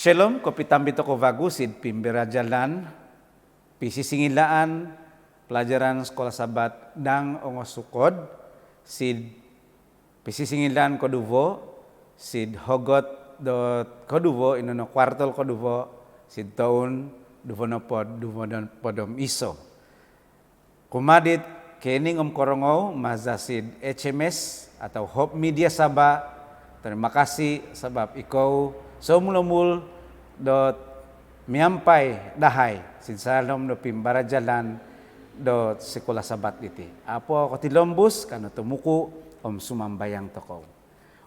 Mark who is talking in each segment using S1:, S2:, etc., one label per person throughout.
S1: Shalom, kopitambito ko vagu, sid pimberajalan, pisisingilaan, pelajaran sekolah sabat, dang ongosukod, sid pisisingilaan koduvo, sid hogot dot koduvo, inono kwartol koduvo, sid taun, duvonopod, duvonopodom iso. Kumadit, kening korongaw, maza sid HMS atau Hope Media Saba, terima kasih sebab ikaw somulumul dot miampai dahay sinsalom do pimbarajalan dot sekolah sabat iti. Apo ako tilombus kano tumuku sumambayang tokaw.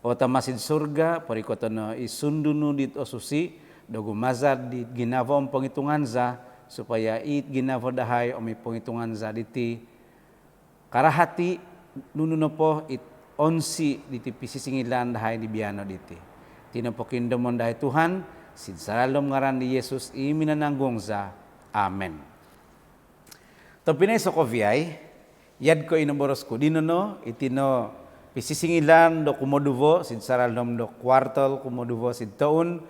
S1: O tamasid surga parikoto no isundunu dit osusi do gumazar dit ginavo penghitungan za supaya it ginavo dahay may penghitungan za diti karahati nununo po it onsi diti pisisingilan dahay di biano diti. Tinapokindomon dahay Tuhan, sinsalom ngaran ni Yesus iminananggong za. Amen. To pinay so ko viyay, yad ko inoboros ko dinono, itino pisisingilan do kumoduvo, sinsalom do kwartol kumoduvo sid taon,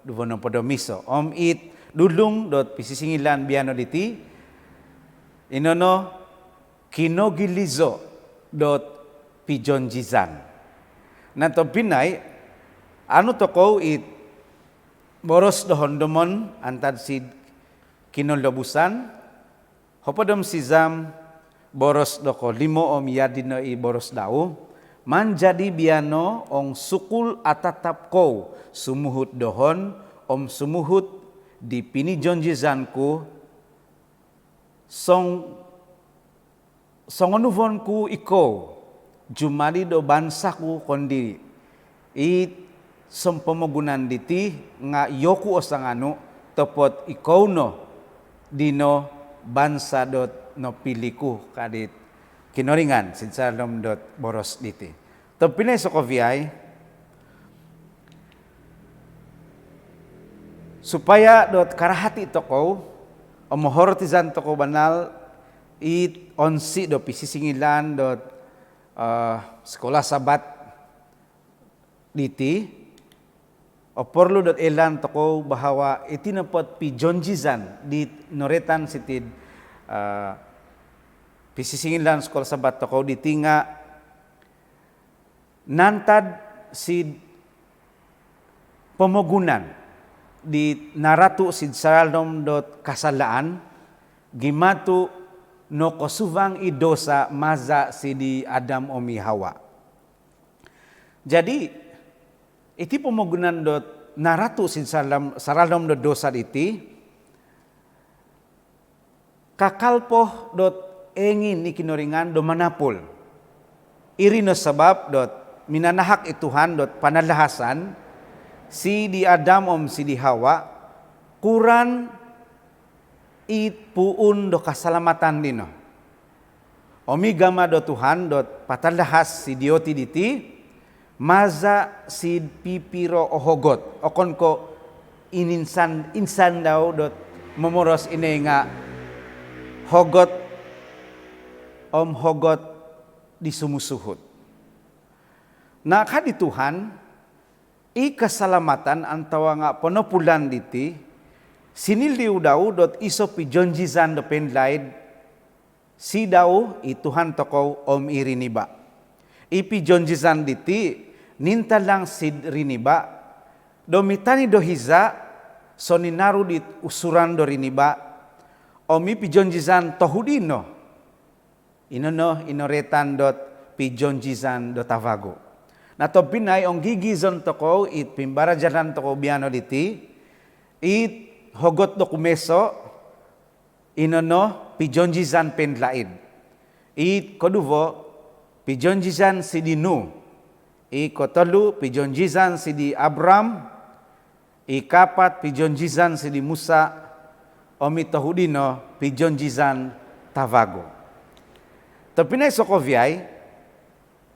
S1: duvonopodomiso. It dudlung dot pisisingilan biano diti, inono kinogilizo dot pijonjizan. Nato pinay, ano to ko it boros do hondomon antad sid kinolobusan hopodom sizam boros do ko limo yadino i boros dao manjadi biano ong sukul atatap ko sumuhut dohon sumuhut di pinijonjizanku songonuvon ku iko jumali do bansaku kondiri it sompomogunan diti nga yoku osangano topot ikaw no dino bansa dot no piliku kadit kinoringan sinsalom dot boros diti. Topinay so koviyay supaya dot karahati toko omohortizan toko banal it onsi do pisisingilan dot sekolah sabat diti oporlo dot elan toko bahawa itinapot pijonjizan di noretan sitid pisisingilan sekolah sabat toko ditinga nantad sid pemogunan di naratu sid salom dot kasalaan gimatu no kosuvang idosa maza sidi Adam omi Hawa. Jadi iti pemogunan dot naratu sin saralom dot dosa iti kakalpoh dot engin ikinoringan do manapul iri no sabab dot minanahak ituhan dot panalahasan si di Adam si di Hawa kuran it puun do kasalamatan dino omigama do Tuhan dot patalahas si dioti diti maza sid pipiro ohogot okon ko insan daw dot momoros ine nga hogot hogot di sumusuhut na kadi Tuhan ikasalamatan antawa nga penopulan diti siniliw daw dot iso pijonjizan do penlaid si daw ituhan tokaw iriniba ipijonjizan diti ninta lang sid riniba domitani do hiza so ninaru dit usuran do riniba omi pijonjizan tohudino inono inoretan dot pijonjizan do tavago na to pinay ong gigizon toko it pimbarajalan toko biano diti it hogot do kumeso inono pijonjizan penlaid it koduvo pijonjizan sidinu ikotolu pijonjizan sidi Abram, ikapat pijonjizan sidi Musa, omitahudino pijonjizan Tavago. Tapinay sokovyay,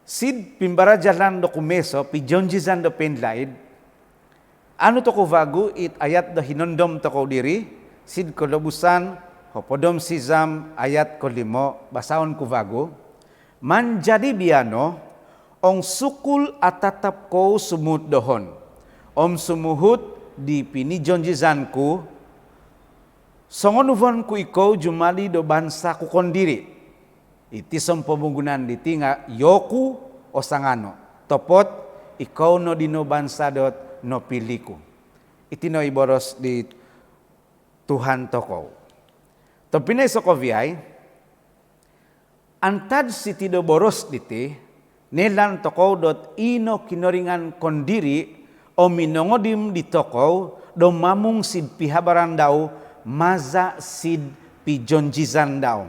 S1: sid pimbarajalan do kumeso pijonjizan do penlaid, ano to ko vago it ayat do hinondom to ko diri, sid kolobusan, hopodom sizam ayat ko limo, basaon ko vago, manjadi biano, ong sukul atatap ko sumut dohon. om sumuhut di pinijonjizanku, songonuvon ku ikaw jumali do bansa ku kondiri. Iti pemunggunan di tinga yoku o sangano. Topot ikaw no dino bansa dot no piliku. Iti no iboros di Tuhan tokow. Topinay sokoviay, antad si tido boros diti, nelan tokow dot ino kinoringan kondiri o minongodim di tokow do mamung sid pihabaran daw maza sid pijonjizan daw.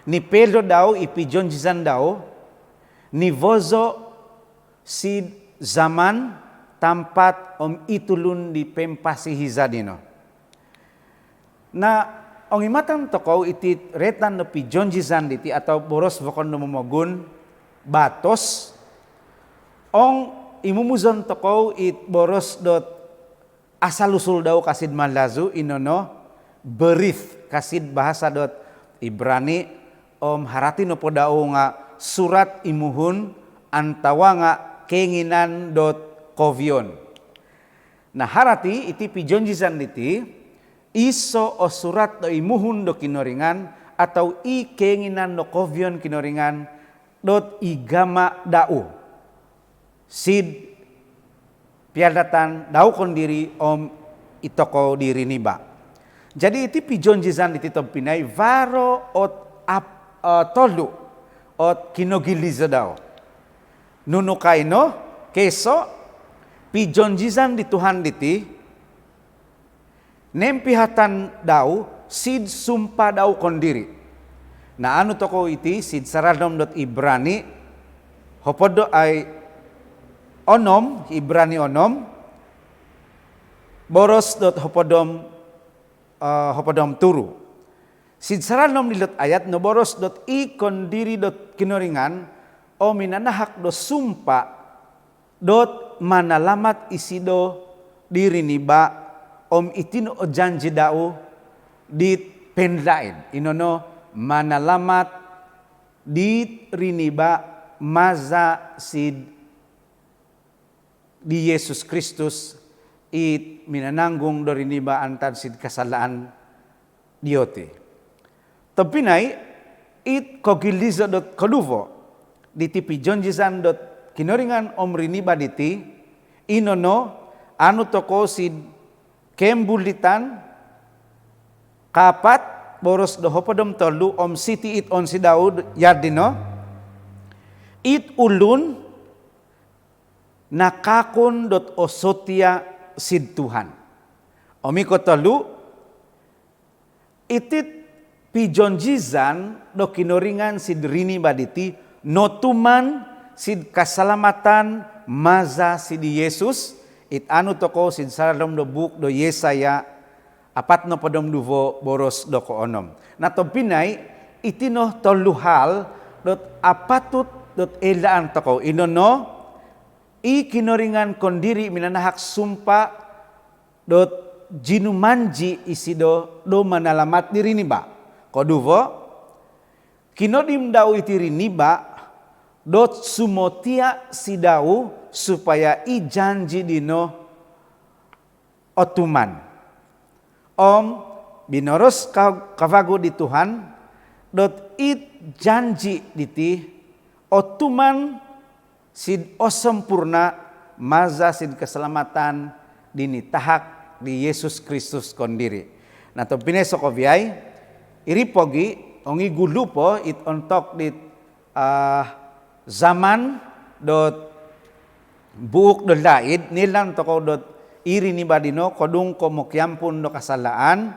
S1: Ni Pedro daw ipijonjizan daw, ni vozo sid zaman tempat om itulun di pempasi hizadino. Na ang imatan tokow iti retan no pijonjizan diti atau boros vokon no momogun batos ong imumuzon tokow it boros dot asal-usul daw kasid malazu inono berith kasid bahasa dot Ibrani om harati no po daw nga surat imuhun antawa nga kenginan dot kovion. Nah harati iti pijonjizan diti iso o surat do imuhun do kinoringan atau i kenginan no kovion kinoringan dot igama dau sid piadatan dau kondiri om itoko diri niba. Jadi iti pijonjizan iti tompinay varo ot tolu ot kinogiliza daw. Nunukaino keso pijonjizan di Tuhan diti nempihatan daw sid sumpa daw kondiri. Na ano toko iti sid saradom dot Ibrani hopodo ay onom, Ibrani onom, boros dot hopodom turu. Sid saradom dilot ayat no boros dot i kondiri dot kinoringan o minanahak do sumpa dot manalamat isido diri niba om itino o janji dao di penlain inono manalamat di riniba maza sid di Yesus Kristus it minananggung do riniba antad sid kasalaan diote. Tapinay it kogiliza dot kaluvo di tipi jonjizan dot kinoringan om riniba diti inono anu toko sid kembulitan kapat boros do hopodom tolu om siti it on si Daud yardino it ulun nakakon dot osotia sid Tuhan. Omiko tolu itit pijonjizan do kinoringan sid rini baditi notuman sid kasalamatan maza sid Yesus. It anu toko sid saradom do buk do Yesaya apat no podom duvo boros do ko onom. Na tompinay itino toluhal dot apatut dot elaan toko inono i kinoringan kondiri minanahak sumpa dot jinumanji isido do manalamat diri niba. Koduvo kinodim daw iti riniba dot sumotia sidau supaya i janji dino otuman. Om binoros kavago di Tuhan dot it janji diti otuman sid osempurna maza sid keselamatan dini tahak di Yesus Kristus kondiri. Nah to pineso koviay iripogi ongi gulupo it ontok di zaman dot buuk do laid nilang toko dot iri ni badino kodung komokyampun do kasalaan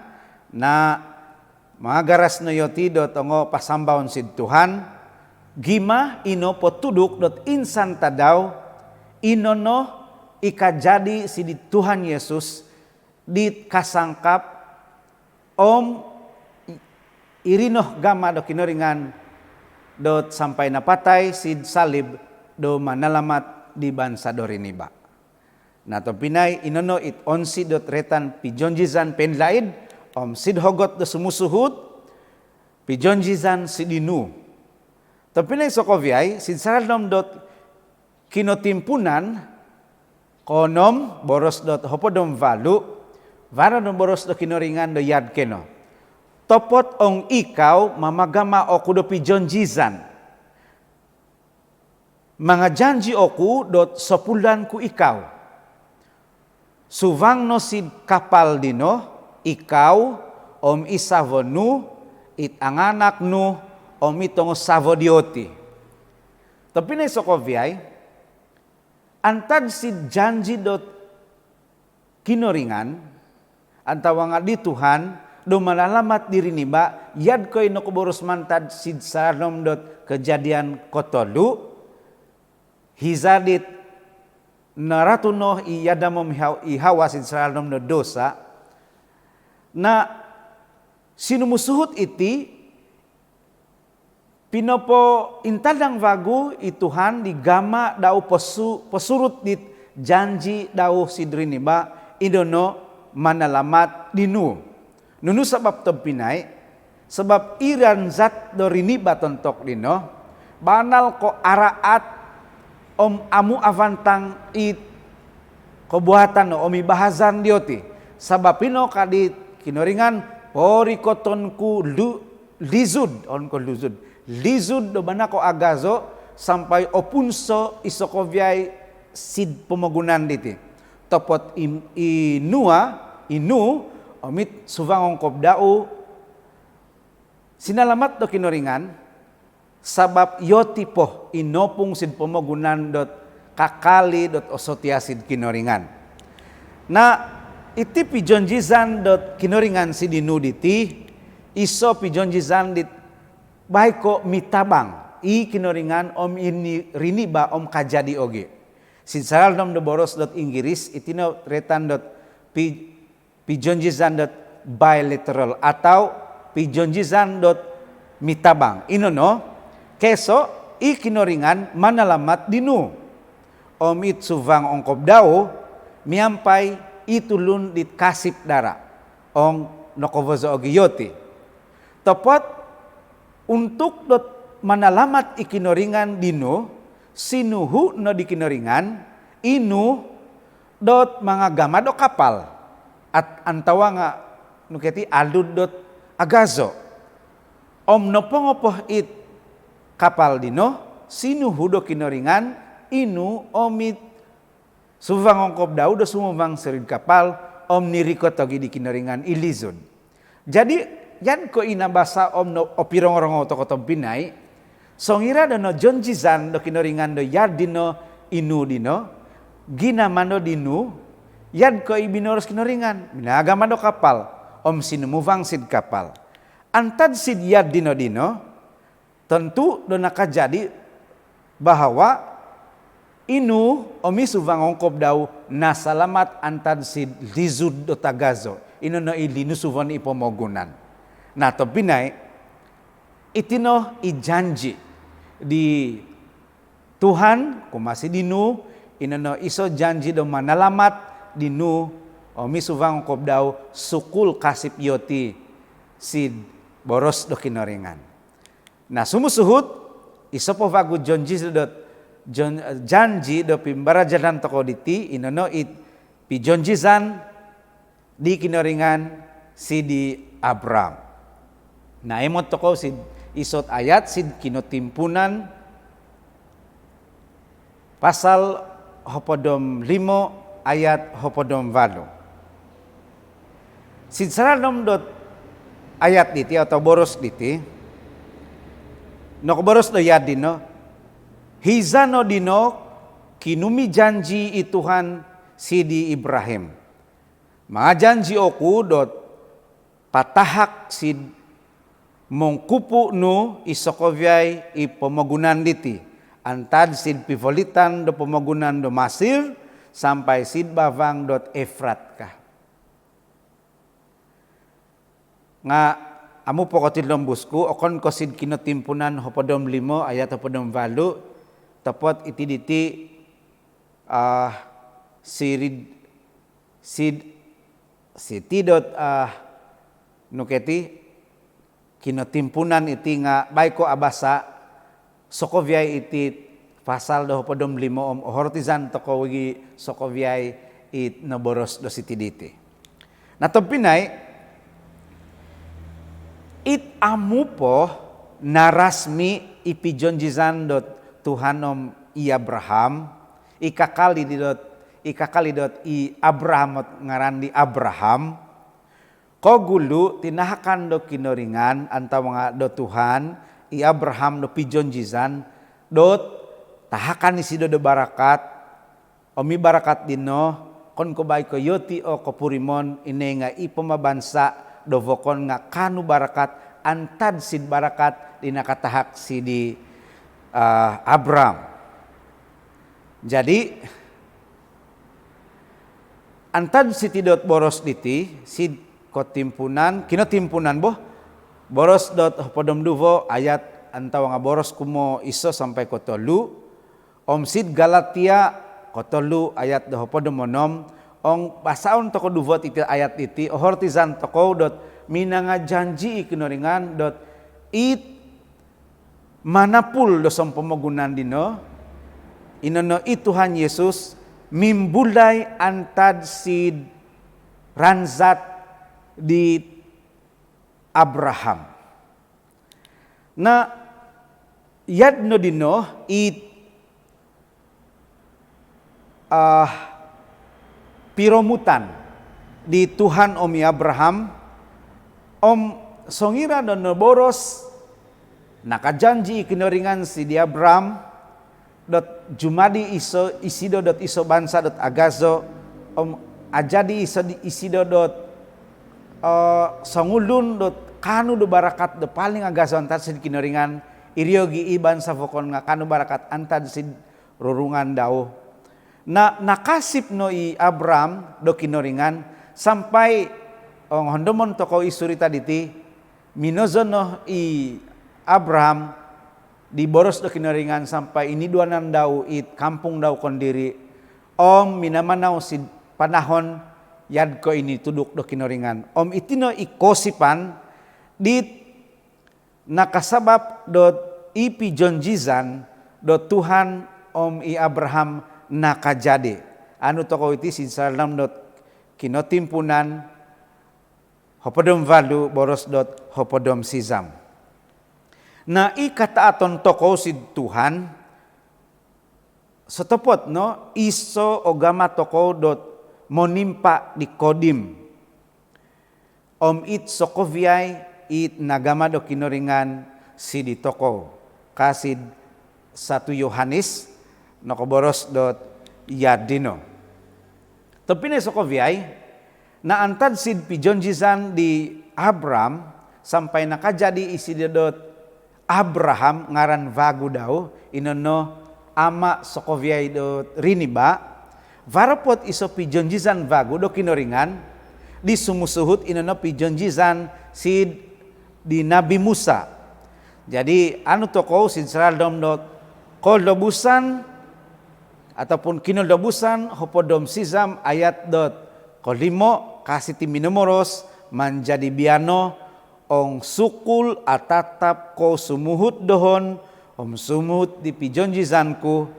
S1: na mga garas no yoti dot ongo pasambaon sid Tuhan gima ino potuduk dot insan tadaw inono ikajadi sid Tuhan Yesus dit kasangkap om irinoh gama do kinoringan dot sampai napatay sid salib do manalamat di bansa do riniba. Na to pinay inono it onsi dot retan pijonjizan penlaid om sid hogot do sumusuhut pijonjizan sidinu. To pinay sokoviay sid saradom dot kinotimpunan konom boros dot hopodom valu vara no boros do kinoringan do yad keno topot ong ikaw mamagama oku do pijonjizan mga janji oku dot sopulan ku ikaw suvang no sid kapal dino ikaw om isavonu it anganak nu om itong savodioti tapi na sokoviay antad sid janji dot kinoringan antawa nga di Tuhan do malalamat diri ni ba yad koy no kuboros mantad sid sanom dot kejadian kotolu hizadit naratuno iyadamom ihawa sid sanom no dosa na sinumusuhut iti pinopo intadang vagu ituhan di gama daw pesurut dit janji daw sidrini ba idono manalamat dinu nunu sebab tempinay sebab iran zat do rini ba tontok dino banal ko araat om amu avantang it kebuatan no omi bahasan dioti sabab pino kadit kinoringan porikotonku lizud onko luzud lizud do bana ko agazo sampai opunso isokovyay sid pemagunan diti topot inu omit suvang ongkop dau sinalamat do kinoringan sabab yotipo inopung sid pemagunan dot kakali dot osotiasid kinoringan na iti pijonjizan dot kinoringan sidinu diti iso pijonjizan dit baik ko mitabang i kinoringan om ini rini ba om kajadi oge sinsal nom do boros dot Inggris itino retan dot pijonjizan dot bilateral atau pijonjizan dot mitabang inono keso i kinoringan manalamat dinu om it suvang ongkop dao miampai itulun dit kasip dara ong nokovozo oge yoti topot untuk dot manalamat ikinoringan dino sinuhu no dikinoringan inu dot mga gama do kapal at antawa nga nuketi alud dot agazo om nopongopoh it kapal dino sinuhu do kinoringan inu omit suvang ongkop daw do sumuvang serid kapal om nirikot togi dikinoringan ilizun jadi yan ko inabasa om no opirong-rong to kotom pinay songira do no jonjizan do kinoringan do yad dino inu dino ginamano dinu yad ko ibinoros kinoringan minagama do kapal om sinumuvang sid kapal antad sid yad dino tentu do nakajadi bahwa inu omi suvang ongkop daw nasalamat antad sid lizud do tagazo ino no ilinu suvon ipomogunan nah topinay itino ijanji di Tuhan kumasi dinu inono iso janji do manalamat dinu omi suvang ongkop daw sukul kasip yoti sid boros do kinoringan nah sumusuhut iso po vagu janji do pimbarajanan toko diti inono it pijonjizan di kinoringan si di Abraham na emot toko sid isot ayat sid kinotimpunan pasal hopodom 5 ayat hopodom 8 sid saradom dot ayat diti atau boros diti no boros do yad dino hizano dino kinumi janji ituhan sidi Ibrahim mga janji oku dot patahak sid mongkupu nu isokovyay ipomagunan diti antad sid pivolitan do pemagunan do Masir sampai sid bavang dot Efrat ka nga amu pokotid lombusku okon ko sid kinotimpunan hopodom 5 ayat hopodom 8 tepot iti diti sitidot nuketi kinotimpunan iti nga baiko abasa sokovyay iti pasal do podom limo hortizan toko wigi sokoviai it naboros do siti diti. Na topinay it amupo narasmi ipijonjizan dot Tuhanom i Abraham ikakali dot i Abraham ngaran di Abraham ko gulu tinahakan do kinoringan anta mga do Tuhan i Abraham do pijonjizan dot tahakan isi do barakat omi barakat dino kon ko bay ko yoti o ko purimon ine nga ipamabansa do vokon nga kanu barakat antad sid barakat dinakatahak si di Abraham. Jadi antad si tidot boros diti sid ko timpunan kino timpunan boh boros dot podom duvo ayat antawa nga boros kumo iso sampai ko tolu sid Galatia ko tolu ayat do podom monom ong basaon toko duvo iti ayat iti hortizan toko dot minanga janji ikinoringan dot it manapul do sompomogunan dino inono Tuhan Yesus mimbulay antad sid ranzat di Abraham. Na yadno dino it piromutan di Tuhan omi Abraham songira do boros nakajanji ikinoringan si di Abraham dot jumadi iso isido dot iso bansa dot agazo ajadi iso isido dot sangulun dot kanu do barakat do paling agazo antad sid kinoringan iriogi iban sa vokon nga kanu barakat antad sid rurungan dao na nakasip no i Abraham do kinoringan sampai hondomon toko isurita diti minozono i Abraham di boros do kinoringan sampai ini duanan dao it kampung dao kondiri minamanaw sid panahon yad ko ini tuduk do kinoringan itino ikosipan dit nakasabab dot ipijonjizan dot Tuhan i Abraham nakajade anu toko iti sinsalam dot kinotimpunan hopodom valu boros dot hopodom sizam na ikataaton toko sid Tuhan setopot no iso ogama toko dot monimpa di kodim it sokoviay it nagama do kinoringan si di toko kasid 1 Yohanes nokoboros dot yadino tapi ne sokoviay na antad sid pijonjizan di Abraham sampai nakajadi isi dot Abraham ngaran vagu daw inono ama sokoviay dot riniba varapot iso pijonjizan vagu do kinoringan di sumusuhut inono pijonjizan sid di Nabi Musa. Jadi anu toko sid saradom dot koldobusan ataupun kinoldobusan hopodom sizam ayat dot kolimo kasih timinomoros manjadi biano ong sukul atatap ko sumuhut dohon sumuhut di pijonjizanku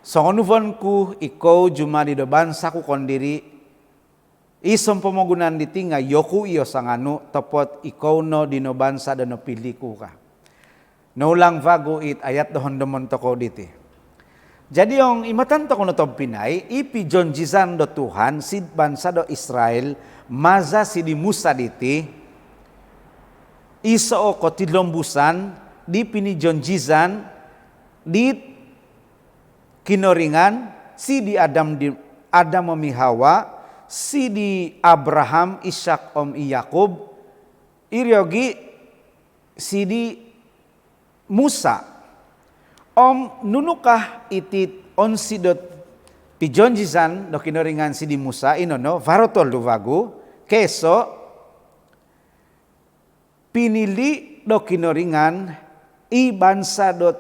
S1: songonuvonku ikaw jumadi do bansaku kondiri isom pomogunan ditinga yoku iyo sanganu topot ikaw no dino bansa do no piliku ka naulang vago it ayat dohon domon toko diti jadi yung imatan toko no pinay ipijonjizan do Tuhan sid bansa do Israel maza si di Musa diti iso o kotilombusan di pinijonjizan di kinoringan si di Adam omi Hawa si di Abraham Ishak i Yakub iryogi si di Musa nunukah itit onsidot pijonjizan do kinoringan si di Musa inono varotol duvagu keso pinili do kinoringan i bansa dot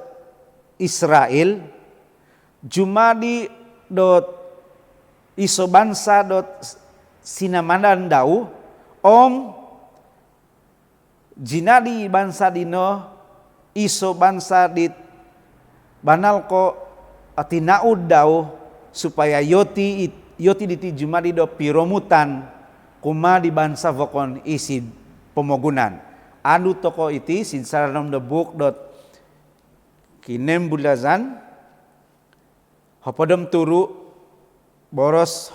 S1: Israel jumadi dot iso bansa dot sinamanan dau jinadi bansa dino iso bansa dit banal ko tinaud daw supaya yoti diti jumadi do piromutan kuma di bansa vokon isid pemogunan. Anu toko iti sin saranam the book dot kinem bulazan hopodom turu boros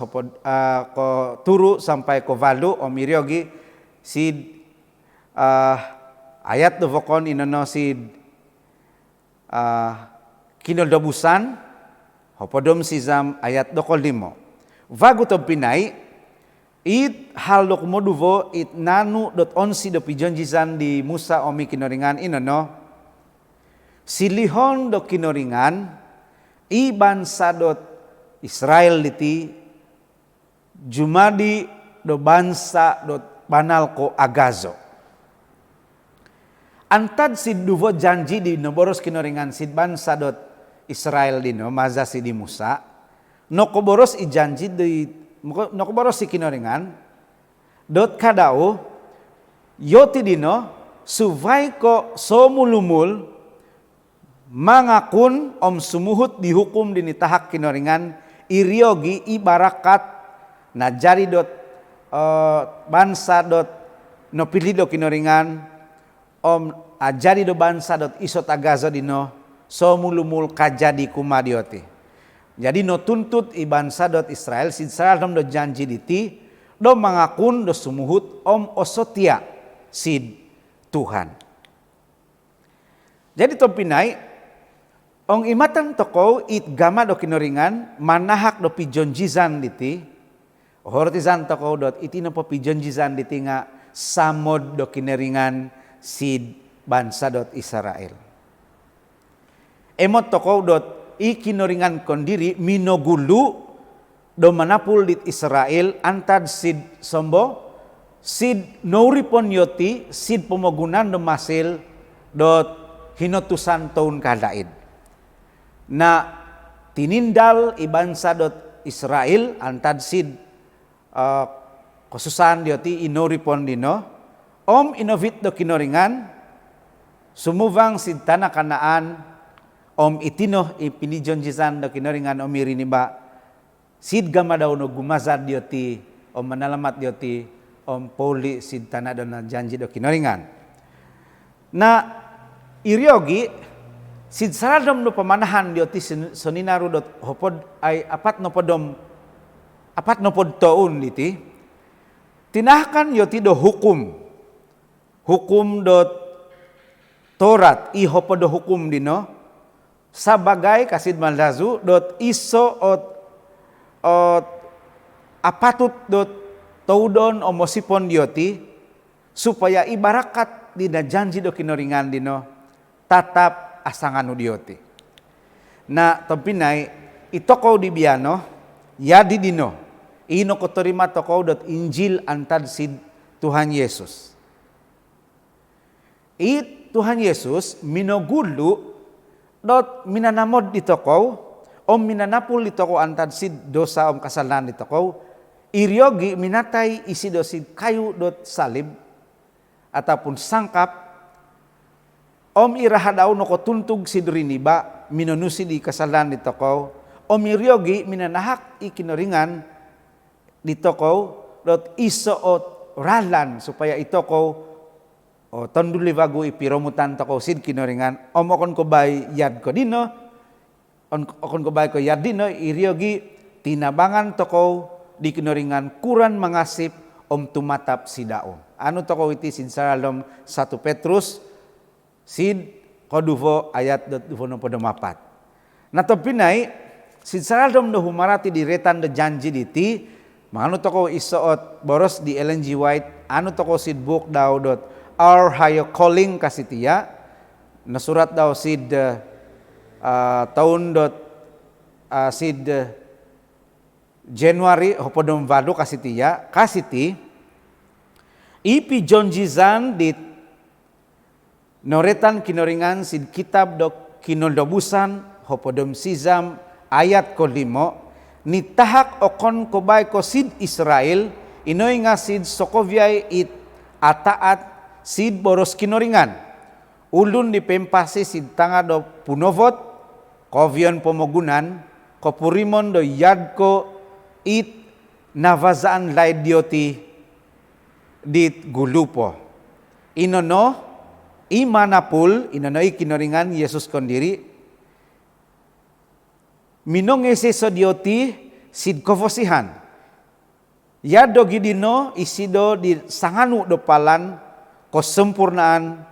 S1: ko turu sampai ko valu omiriogi sid ayat do vokon inono sid kinoldobusan hopodom sizam ayat do kolimo vagu to pinai it hal dok moduvo it nanu dot onsi do pijonjizan di Musa omi kinoringan inono silihon do kinoringan i bansa dot Israel liti jumadi do bansa dot banal ko agazo antad sid duvo janji di noboros kinoringan sid bansa dot Israel dino maza si di Musa no koboros i janji di nokoboros si kinoringan dot kadao yoti dino suvai ko somulumul mangakun om sumuhut dihukum dini tahak kinoringan iriogi ibarakat na jari dot bansa dot no pilih do kinoringan om ajari do bansa dot isot agazo dino somulumul kajadi kumadioti. Jadi no tuntut i bansa dot Israel sin salam do janji diti do mangakun do sumuhut om osotia sid Tuhan. Jadi to pinai ong imatan toko it gama do kinoringan manahak do pijonjizan diti hortizan toko dot iti no pijonjizan diti nga samod do kinoringan sid bansa dot Israel. Emot toko dot ikinoringan kondiri minogulu do manapul dit Israel antad sid sombo sid nouripon yoti sid pemogunan do masil dot hinotusan taun kadaid na tinindal ibansa dot Israel antad sid khususan dioti inoripon dino om inovit do kinoringan sumuvang sid tanah Kanaan om itino ipinijonjizan do kinoringan om iriniba sid gama daw no gumazad dioti om manalamat dioti om poli sid tanah do na janji do kinoringan na iriogi sid saradom no pamanahan dioti soninaru dot hopod ay apat no pod taun diti tinahkan yoti do hukum dot Torat i hopod do hukum dino sabagai kasid malazu dot iso apatut dot taudon omosipon dioti supaya ibarakat dina janji do kinoringan dino tatap asanganu dioti. Na tampinay itoko di biano yadi dino ino kotorima toko dot Injil antad sid Tuhan Yesus. Tuhan Yesus minogulu dot minanamod ditokow om minanapul ditokow antad sid dosa om kasalanan ditokow iryogi minatay isi dosid kayu dot salib ataupun sangkap om irahadaw no kotuntug sid riniba minonusi di kasalanan ditokow om iryogi minanahak ikinoringan ditokow dot isoot ralan supaya itokow tondulivagu ipiromutan toko sid kinoringan om okon ko bay yad ko dino okon ko bay ko yad dino iryogi tinabangan toko di kinoringan kuran mangasip om tumatap sidao anu toko iti sin saralom 1 Petrus sid koduvo ayat duvo no podomapat na to pinay sin saralom do humarati di retan do janji diti mangano toko isoot boros di Ellen G. White anu toko sid book daw dot Our Higher Calling kasitia nasurat daw sid tahun dot sid January hopodom vado kasitia kasiti ipi jonjizan dit noretan kinoringan sid kitab dok kinoldobusan hopodom sizam ayat kolimo nitahak okon kobay ko sid Israel inoy nga sid sokovyay it ataat sid boros kinoringan ulun di pempasi sid tanga do punovot kovion pomogunan, kopurimon do yadko it navazaan laid dioti dit gulupo. Inono imanapul, inono ikinoringan Yesus kondiri, minong eseso dioti sid kofosihan. Yado gidino isido di sanganu dopalan kesempurnaan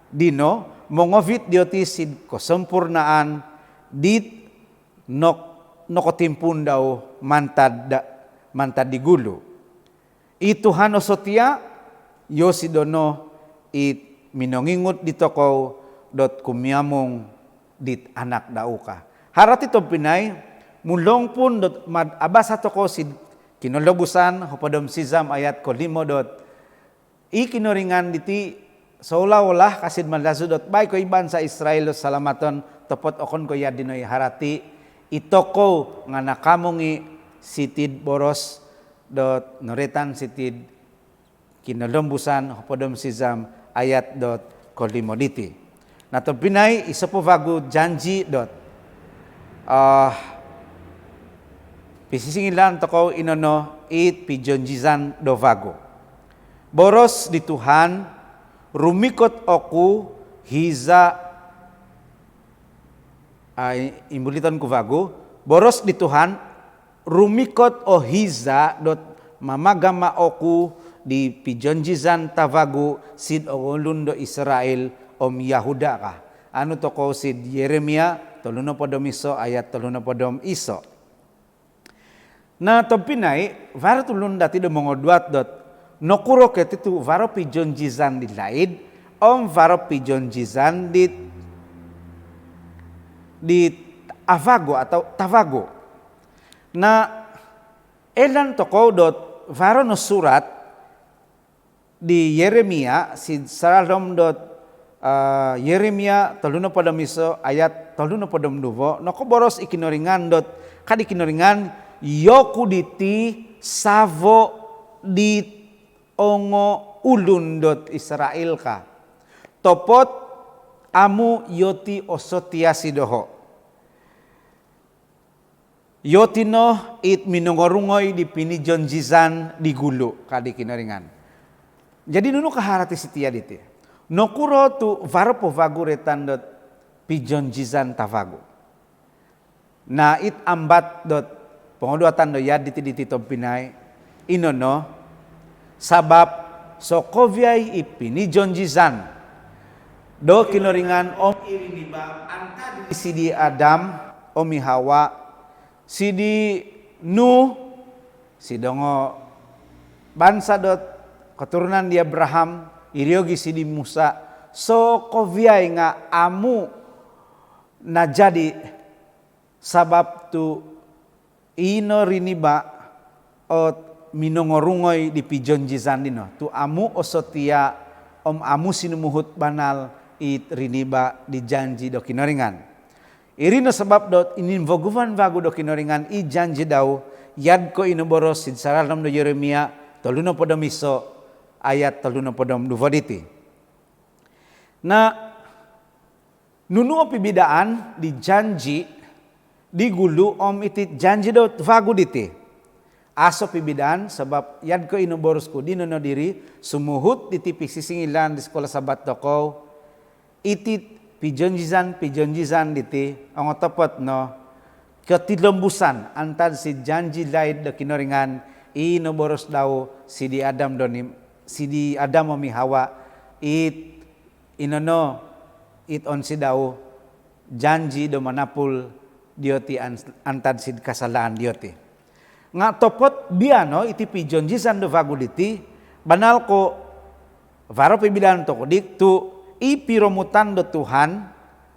S1: dino mongovit dioti sid kesempurnaan dit nokotimpun daw mantad digulu. Ituhan osotia yosidono it minongingut di toko dot kumiamong dit anak dauka. Harati to pinay mulong pun dot abasa toko sid kinolobusan hopadom sizam ayat ko 5 dot ikinoringan diti seolah-olah kasid mandasu dot bay ko iban sa Israel salamaton topot okon ko yadinoy harati itoko nga nakamongi sitid boros dot noretan sitid kinolobusan hopadom sizam ayat dot ko 5 diti. Nato pinay isa po vago janji dot pisisingilan toko inono it pijonjizan do vago. Boros di Tuhan rumikot oku hiza imbulitan ku vago. Boros di Tuhan rumikot o hiza dot mamagama oku di pijonjizan tavago sid ogolundo Israel om Yahuda ka. Anu toko sid Yeremia 30 iso ayat 30 iso. Na topinay varo tulun dati do mongoduat dot nokuro ketitu varo pijon jizan di laid om varo pijon jizan di avago atau tavago. Na elan toko dot varo no surat di Yeremia sid saradom dot Yeremia 30 iso ayat 30 noko boros ikinoringan dot kadi kinoringan yoku diti savo di ongo ulun dot Israel ka topot amu yoti osotia sidoho yotino it minongorungoy di pinijon jizan di gulu kadi kinaringan. Jadi nunu kaharati setia diti nokuro tu varpo vaguretan dot pijon jizan tavago na it ambat dot pengoduatan do yad diti tompinay inono sabab sokovyay ipini jonjizan do kinoringan om iriniba anta di sidi Adam omi Hawa sidi Nu sidongo bansa dot keturunan di Abraham iriogi sidi Musa sokovyay nga amu najadi sabab tu ino riniba ot minongorungoy di pijon jizan dino tu amu osotia om amu sinumuhut banal it riniba di janji do kinoringan irino sebab dot inin voguvan vagu do kinoringan i janji daw yad ko inoboros sid saralam do Yeremia 30 iso ayat 30 diti. Na nunu pibidaan di janji di gulu om iti janji do vagu diti. Aso pibidaan sebab yad ko inoborosku di nono diri sumuhut diti pisisingilan di sekolah sabat toko iti pijonjizan diti ang otopot no ketilombusan antar si janji laid do kinoringan inoboros daw sidi Adam donim sidi Adam omi Hawa it inono it on si daw janji do manapul dioti antad sid kasalaan dioti. Nga topot biano iti pijon jisan do vagu diti banal ko varo pibidan to diktu ipiromutan do Tuhan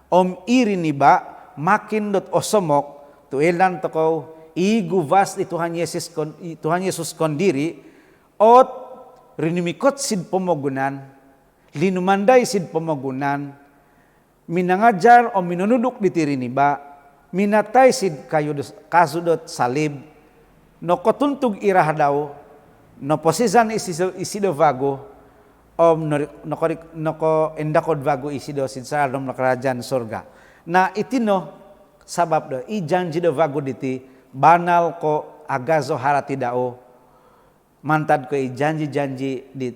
S1: om iriniba makin dot osomok tu elan toko iguvas di Tuhan Yesus kondiri ot rinimikot sid pomogunan linumanday sid pomogunan minangajar o minunuduk di tiriniba minatay sid kasudot salib no kotuntug irah daw no posizan isido vago om noko endakod vago isido sid sa alom na kerajaan surga na itino sabab do i janji do vagu diti banal ko agazo harati dao mantad ko i janji-janji di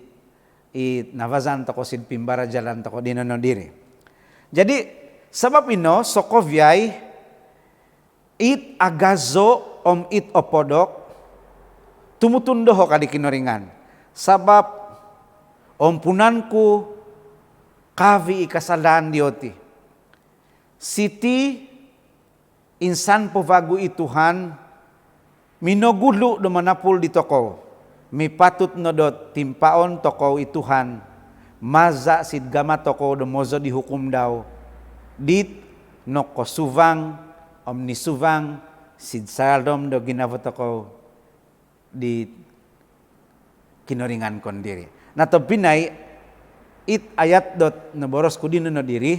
S1: i navazan toko sid pimbara jalan toko dinono diri. Jadi sebab ino sokovyai it agazo om it opodok tumutundoho kadi kinoringan. Sabab ompunanku kavi ikasalan dioti. Siti insan povagu ituhan minogulu do manapul di toko. Mi patut nodot timpaon toko ituhan. Maza sid gama toko do mozo dihukum daw. Dit noko suvang omni suvang sid saldom do ginavo toko di kinoringan kon diri. Nah topinay it ayat dot naboros kudino no diri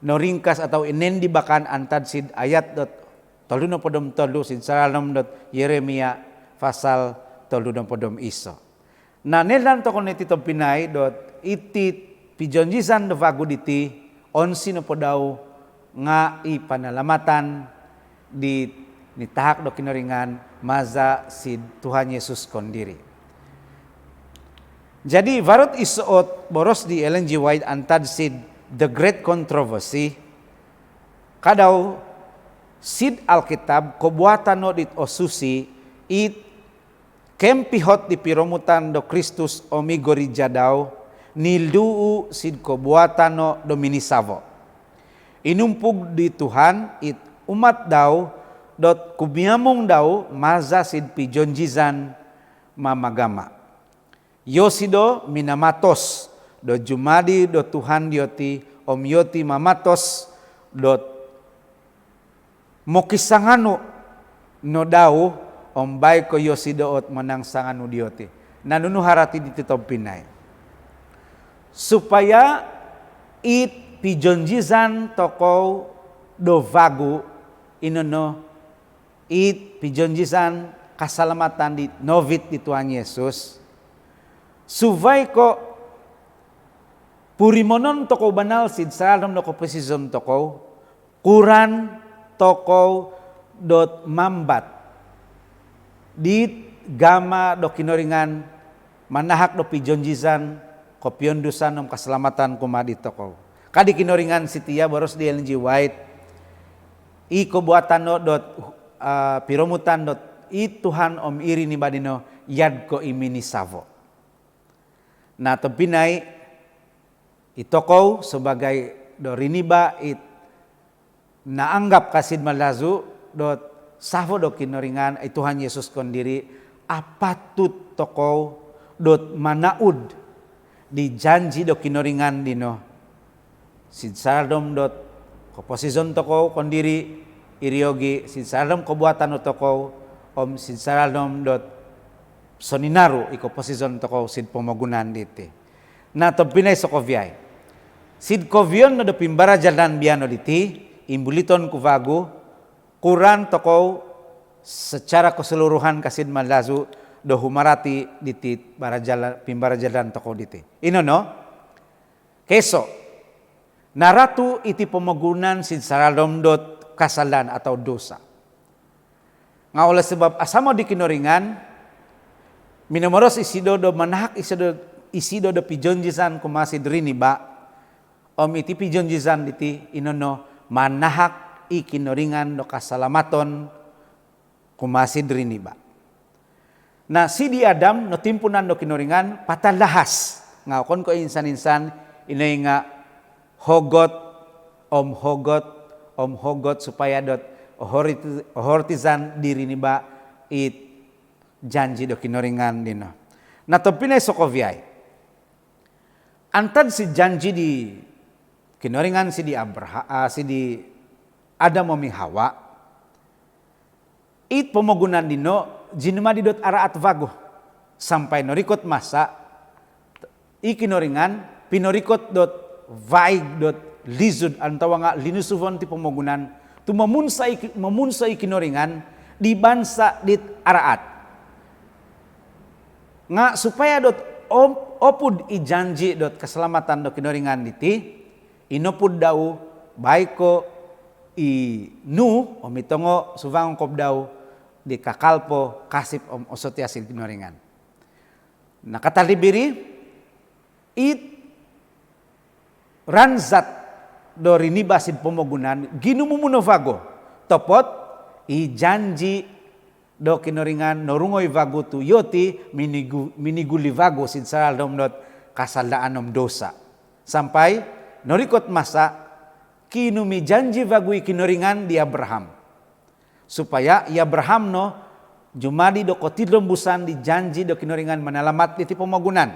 S1: no ringkas atau inen dibakan antad sid ayat dot tolu no podom tolu sid salam dot Yeremia pasal tolu no podom iso. Nah nelan tokon neti topinay dot itit pijonjisan do vagu diti onsi no podau nga ipanalamatan di nitahak do kinoringan maza sid Tuhan Yesus kondiri. Jadi varut isuot boros di Ellen G. White antad sid The Great Controversy kadau sid Alkitab kobuatan no dit osusi it kempihot di piromutan do Kristus omigori jadau nilduu sid kobuatan no dominisavo. Inumpug di Tuhan it umat daw dot kubiamong daw maza sid pijonjizan mamagama. Yosido minamatos do jumadi do Tuhan dioti om yoti mamatos dot mokisanganu no daw om bay ko yosido ot manang sanganu dioti. Nanunu harati dititop pinay. Supaya it pijonjizan toko do vagu inono it pijonjizan kasalamatan di novit di Tuhan Yesus. Suvay ko purimonon toko banal sid salam no ko presizon toko kuran toko dot mambat di gama do kinoringan manahak do pijonjizan ko piondusan om keselamatan kumadi toko. Kadi kinoringan sitia boros di Ellen G. White i kobuatan no dot piromutan dot i Tuhan om iri ni badino yad ko imini savo. Nah tepinay itoko sebagai doriniba it naanggap kasid malazu dot savo do kinoringan Tuhan Yesus kondiri apatut toko dot manaud di janji do kinoringan dino sid sardom dot koposizon toko kondiri iriogi sid sardom kobuatan toko om sid sardom dot soninaru iko posizon toko sid pomogunan diti. Na to pinay sokovyay. Sid kovion no do pimbara jalan biano diti imbuliton kuvagu kuran toko secara keseluruhan kasid malazu do humarati diti pimbara jalan toko diti. Ino no keso naratu iti pomogunan sid saralom dot kasalan atau dosa. Nga oleh sebab asamo di kinoringan minamoros isido do manahak isido do pijonjizan kumasi drini ba om iti pijonjizan diti inono manahak ikinoringan do kasalamaton kumasi drini ba. Nah si di Adam no timpunan do kinoringan patalahas ngakon ko insan-insan inay nga om hogot supaya dot ohortizan diri ni ba it janji do kinoringan dino. Na topinay sokovyay. Antad si janji di kinoringan si di Adam mi Hawa. It pomogunan dino jinma di dot araat vago sampai norikot masa ikinoringan pinorikot dot vaig dot lizud antawa nga linusuvon ti pomogunan tu mamunsa ikinoringan di bansa dit araat. Nga supaya dot opud ijanji dot keselamatan do kinoringan diti inopud dau baiko i nu om itongo suvang kop daw di kakalpo kasip om osotia sil kinoringan. Nakatalibiri it ranzat do riniba sid pomogunan ginumumunovago topot i janji do kinoringan norungoy vago tu yoti minigulivago sid saradom dot kasaldaan om dosa. Sampai norikot masa kinumi janji vagui kinoringan di Abraham. Supaya i Abraham no jumadi do kotidlom busan di janji do kinoringan manalamat di pomogunan.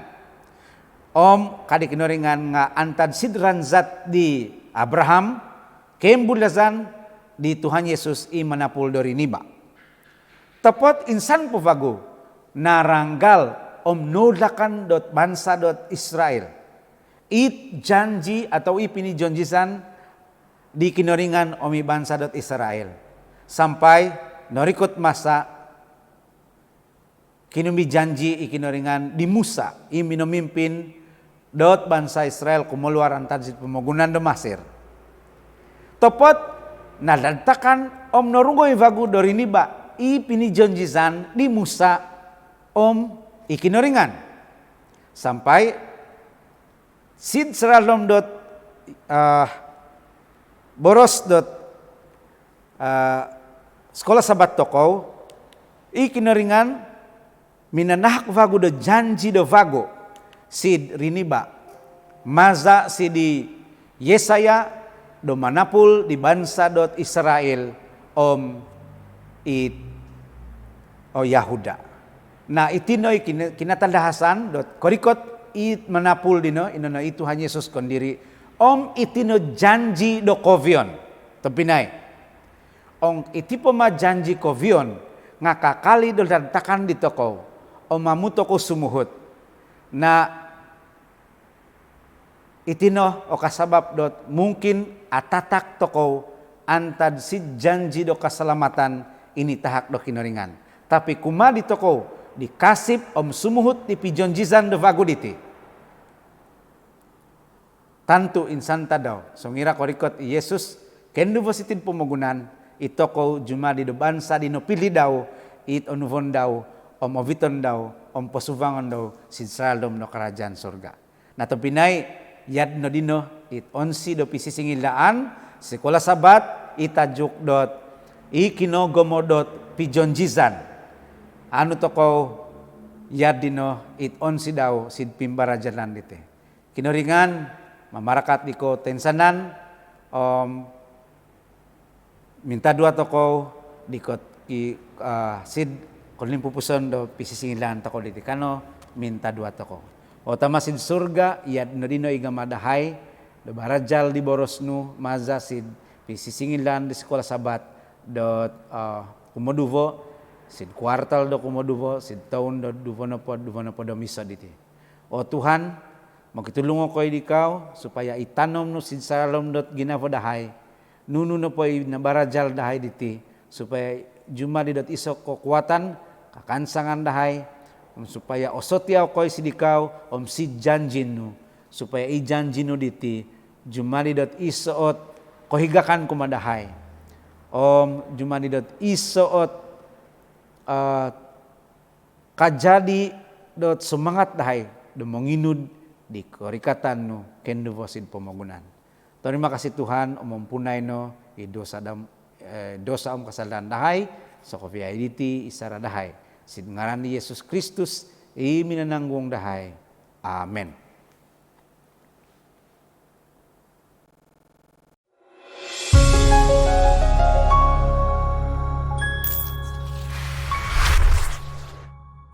S1: Om kadi kinoringan nga antad sidran zat di Abraham kembulazan di Tuhan Yesus i manapul do riniba. Tepat insan puvago naranggal om nolakan dot bangsa dot Israel. It janji atau ipini jonjisan di kinoringan omi bangsa dot Israel. Sampai norikot masa kinumi janji ikinoringan di Musa i minomimpin dot bangsa Israel kumuluar antad pemogunan do Mesir. Topot nalantakan om norungoy vagu doriniba i pini jonjisan di Musa om ikinoringan. Sampai sid seralom dot boros dot sekolah sabat tokow ikinoringan minanahak vago do janji do vago sid riniba maza sidi Yesaya do manapul di bangsa dot Israel om it o Yahuda. Nah itinoy kinatandahasan dot korikot it manapul dino inono itu hanya Yesus kondiri om itino janji do kovion tepinay ong itipo ma janji kovion ngakakali do dantakan di toko om mamu toko sumuhut na itino o kasabab dot mungkin atatak toko antad si janji do keselamatan ini tahak do kinoringan tapi kuma di toko dikasip om sumuhut di pijonjizan do vaguditi. Tantu insan tadaw songira korikot Yesus kendu positin pomogunan itoko juma di bansa di no pilih daw it onuvon daw om oviton daw om posuvangon daw sinsaldom no kerajaan surga. Nah topinay yad no dino it onsi do pisisingilaan sekolah sabat itajuk dot ikinogomo dot pijonjizan anu toko yad dino it onsi daw sid pimbarajalan dite kinoringan mamarakat diko tensanan minta dua toko dikot sid kolim pupuson do pisisingilan toko diti kano minta dua toko otama sid surga yad no dino igamadahay do barajal di borosnu maza sid pisisingilan di sekolah sabat dot kumoduvo sid kuartal do kumoduvo sid tahun do duvonopo do miso diti. O Tuhan makitulungo koy dikaw supaya itanom no sid salom dot ginavo dahay nunu no poy nabarajal dahay diti supaya juma di dot isok kekuatan kakansangan dahay supaya osotiaw koy sidikaw om sid janjin no supaya i janjin no diti juma di dot isoot kohigakan kumadahay om juma di dot isoot kajadi dot semangat dahay do menginud di korikatan no kendo vosin pomogunan. Terima kasih Tuhan om mempunai no dosa om kesalahan dahay so kopi aiditi isara dahay sid ngaran Yesus Kristus i minananggung dahay. Amen.